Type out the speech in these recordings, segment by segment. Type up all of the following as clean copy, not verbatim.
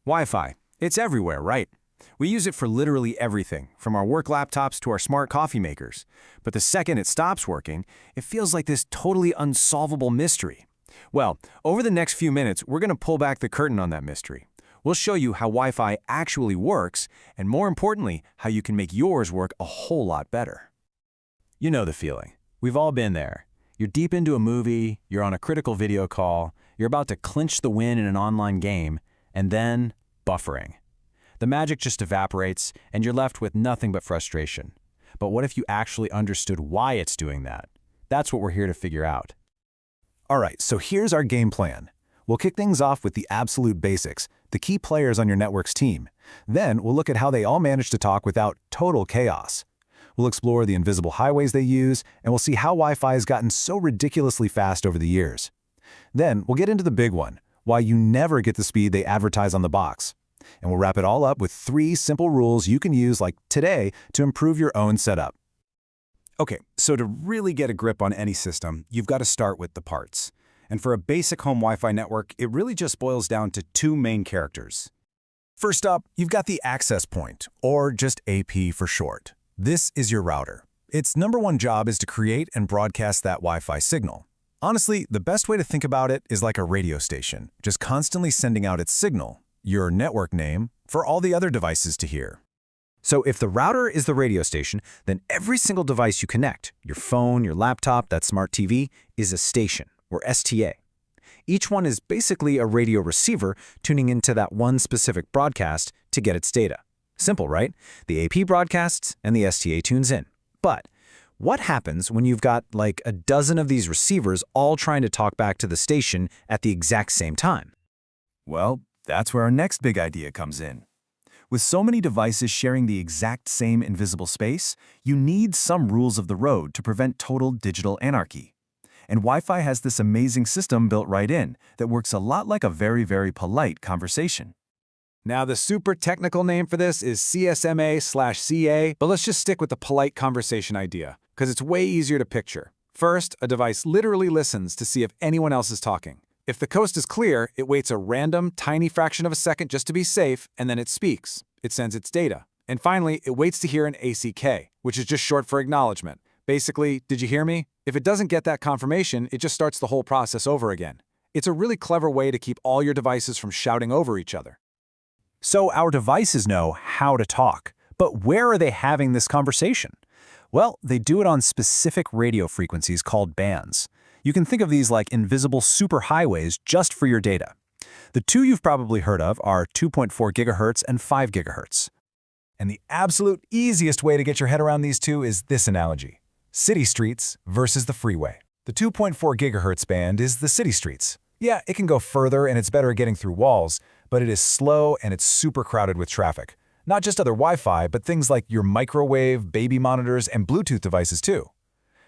Wi-Fi. It's everywhere, right? We use it for literally everything, from our work laptops to our smart coffee makers. But the second it stops working, it feels like this totally unsolvable mystery. Well, over the next few minutes, we're going to pull back the curtain on that mystery. We'll show you how Wi-Fi actually works, and more importantly, how you can make yours work a whole lot better. You know the feeling. We've all been there. You're deep into a movie, you're on a critical video call, you're about to clinch the win in an online game, and then buffering. The magic just evaporates, and you're left with nothing but frustration. But what if you actually understood why it's doing that? That's what we're here to figure out. All right, so here's our game plan. We'll kick things off with the absolute basics, the key players on your network's team. Then we'll look at how they all manage to talk without total chaos. We'll explore the invisible highways they use, and we'll see how Wi-Fi has gotten so ridiculously fast over the years. Then we'll get into the big one, why you never get the speed they advertise on the box. And we'll wrap it all up with 3 simple rules you can use like today to improve your own setup. Okay, so to really get a grip on any system, you've got to start with the parts. And for a basic home Wi-Fi network, it really just boils down to 2 main characters. First up, you've got the access point, or just AP for short. This is your router. Its #1 job is to create and broadcast that Wi-Fi signal. Honestly, the best way to think about it is like a radio station, just constantly sending out its signal, your network name, for all the other devices to hear. So if the router is the radio station, then every single device you connect, your phone, your laptop, that smart TV, is a station, or STA. Each one is basically a radio receiver tuning into that one specific broadcast to get its data. Simple, right? The AP broadcasts and the STA tunes in. But what happens when you've got like a dozen of these receivers all trying to talk back to the station at the exact same time? Well, that's where our next big idea comes in. With so many devices sharing the exact same invisible space, you need some rules of the road to prevent total digital anarchy. And Wi-Fi has this amazing system built right in that works a lot like a very, very polite conversation. Now, the super technical name for this is CSMA/CA, but let's just stick with the polite conversation idea, because it's way easier to picture. First, a device literally listens to see if anyone else is talking. If the coast is clear, it waits a random, tiny fraction of a second just to be safe, and then it speaks. It sends its data. And finally, it waits to hear an ACK, which is just short for acknowledgement. Basically, did you hear me? If it doesn't get that confirmation, it just starts the whole process over again. It's a really clever way to keep all your devices from shouting over each other. So our devices know how to talk, but where are they having this conversation? Well, they do it on specific radio frequencies called bands. You can think of these like invisible superhighways just for your data. The 2 you've probably heard of are 2.4 gigahertz and 5 gigahertz. And the absolute easiest way to get your head around these 2 is this analogy: city streets versus the freeway. The 2.4 gigahertz band is the city streets. Yeah, it can go further and it's better at getting through walls, but it is slow and it's super crowded with traffic. Not just other Wi-Fi, but things like your microwave, baby monitors, and Bluetooth devices too.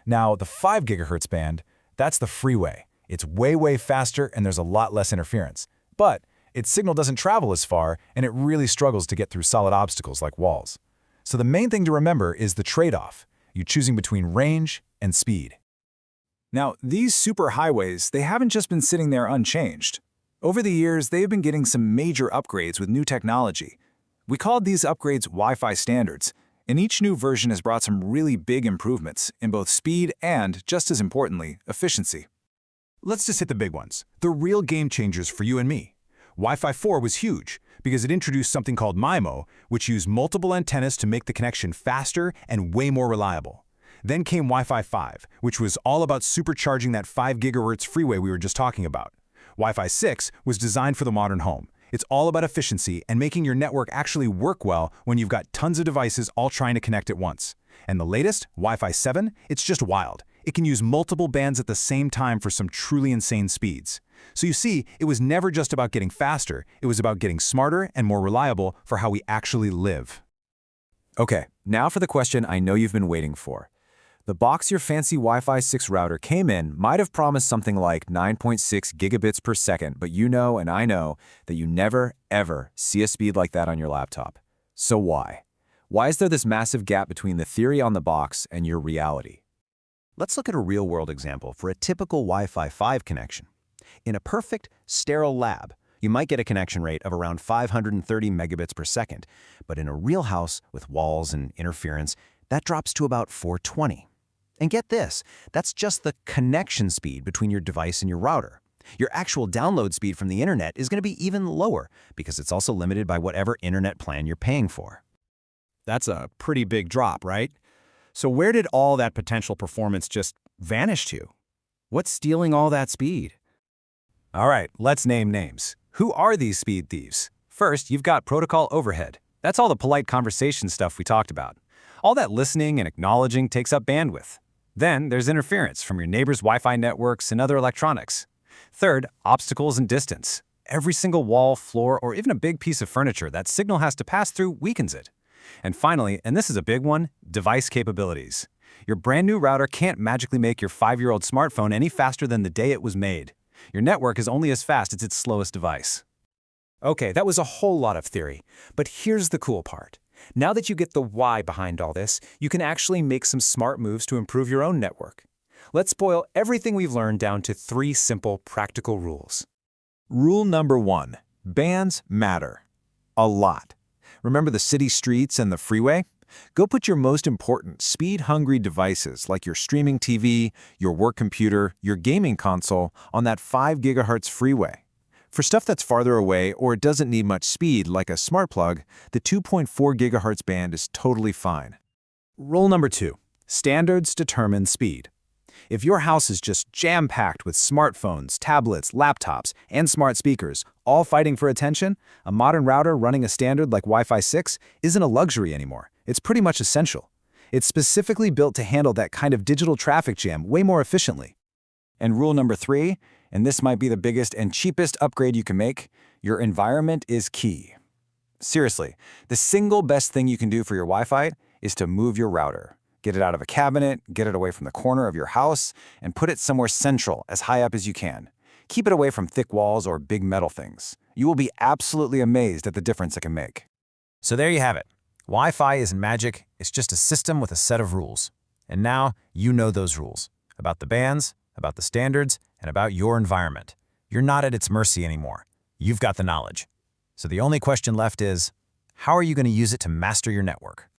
Now, the 5 gigahertz band, that's the freeway. It's way, way faster and there's a lot less interference. But its signal doesn't travel as far and it really struggles to get through solid obstacles like walls. So the main thing to remember is the trade-off. You're choosing between range and speed. Now, these superhighways, they haven't just been sitting there unchanged. Over the years, they have been getting some major upgrades with new technology. We called these upgrades Wi-Fi standards, and each new version has brought some really big improvements in both speed and, just as importantly, efficiency. Let's just hit the big ones, the real game changers for you and me. Wi-Fi 4 was huge because it introduced something called MIMO, which used multiple antennas to make the connection faster and way more reliable. Then came Wi-Fi 5, which was all about supercharging that 5 gigahertz freeway we were just talking about. Wi-Fi 6 was designed for the modern home. It's all about efficiency and making your network actually work well when you've got tons of devices all trying to connect at once. And the latest, Wi-Fi 7, it's just wild. It can use multiple bands at the same time for some truly insane speeds. So you see, it was never just about getting faster, it was about getting smarter and more reliable for how we actually live. Okay, now for the question I know you've been waiting for. The box your fancy Wi-Fi 6 router came in might have promised something like 9.6 gigabits per second, but you know and I know that you never, ever see a speed like that on your laptop. So why? Why is there this massive gap between the theory on the box and your reality? Let's look at a real-world example for a typical Wi-Fi 5 connection. In a perfect, sterile lab, You might get a connection rate of around 530 megabits per second, but in a real house with walls and interference, that drops to about 420. And get this, that's just the connection speed between your device and your router. Your actual download speed from the internet is going to be even lower because it's also limited by whatever internet plan you're paying for. That's a pretty big drop, right? So where did all that potential performance just vanish to? What's stealing all that speed? All right, let's name names. Who are these speed thieves? First, you've got protocol overhead. That's all the polite conversation stuff we talked about. All that listening and acknowledging takes up bandwidth. Then there's interference from your neighbor's Wi-Fi networks and other electronics. Third, obstacles and distance. Every single wall, floor, or even a big piece of furniture that signal has to pass through weakens it. And finally, and this is a big one, device capabilities. Your brand new router can't magically make your 5-year-old smartphone any faster than the day it was made. Your network is only as fast as its slowest device. Okay, that was a whole lot of theory, but here's the cool part. Now that you get the why behind all this, you can actually make some smart moves to improve your own network. Let's boil everything we've learned down to 3 simple, practical rules. Rule number 1. Bands matter. A lot. Remember the city streets and the freeway? Go put your most important speed-hungry devices like your streaming TV, your work computer, your gaming console on that 5 gigahertz freeway. For stuff that's farther away or it doesn't need much speed like a smart plug, the 2.4 gigahertz band is totally fine. Rule number 2. Standards determine speed. If your house is just jam-packed with smartphones, tablets, laptops, and smart speakers, all fighting for attention, a modern router running a standard like Wi-Fi 6 isn't a luxury anymore. It's pretty much essential. It's specifically built to handle that kind of digital traffic jam way more efficiently. And rule number 3, and this might be the biggest and cheapest upgrade you can make, your environment is key. Seriously, the single best thing you can do for your Wi-Fi is to move your router. Get it out of a cabinet, get it away from the corner of your house, and put it somewhere central, as high up as you can. Keep it away from thick walls or big metal things. You will be absolutely amazed at the difference it can make. So there you have it. Wi-Fi isn't magic, it's just a system with a set of rules. And now you know those rules. About the bands, about the standards, and about your environment. You're not at its mercy anymore. You've got the knowledge. So the only question left is, how are you going to use it to master your network?